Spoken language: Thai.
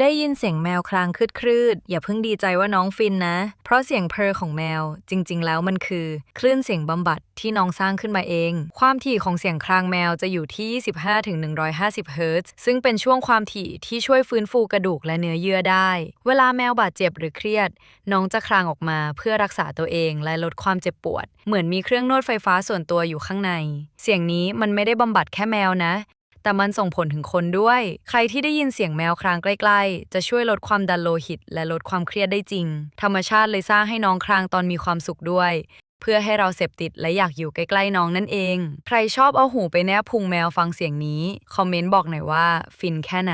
ได้ยินเสียงแมวคลางคลืดๆอย่าเพิ่งดีใจว่าน้องฟินนะ เพราะเสียงเพอของแมวจริงๆแล้วมันคือคลื่นเสียงบำบัดที่น้องสร้างขึ้นมาเอง ความถี่ของเสียงคลางแมวจะอยู่ที่ 25-150 เฮิรตซ์ซึ่งเป็นช่วงความถี่ที่ช่วยฟื้นฟูกระดูกและเนื้อเยื่อได้ เวลาแมวบาดเจ็บหรือเครียดน้องจะคลางออกมาเพื่อรักษาตัวเองและลดความเจ็บปวด เหมือนมีเครื่องนวดไฟฟ้าส่วนตัวอยู่ข้างใน เสียงนี้มันไม่ได้บำบัดแค่แมวนะ แต่มันส่งผลถึงคนด้วย ใครที่ได้ยินเสียงแมวครางใกล้ๆ จะช่วยลดความดันโลหิตและลดความเครียดได้จริง ธรรมชาติเลยสร้างให้น้องครางตอนมีความสุขด้วย เพื่อให้เราเสพติดและอยากอยู่ใกล้ๆน้องนั่นเอง ใครชอบเอาหูไปแนบพุงแมวฟังเสียงนี้ คอมเมนต์บอกหน่อยว่าฟินแค่ไหน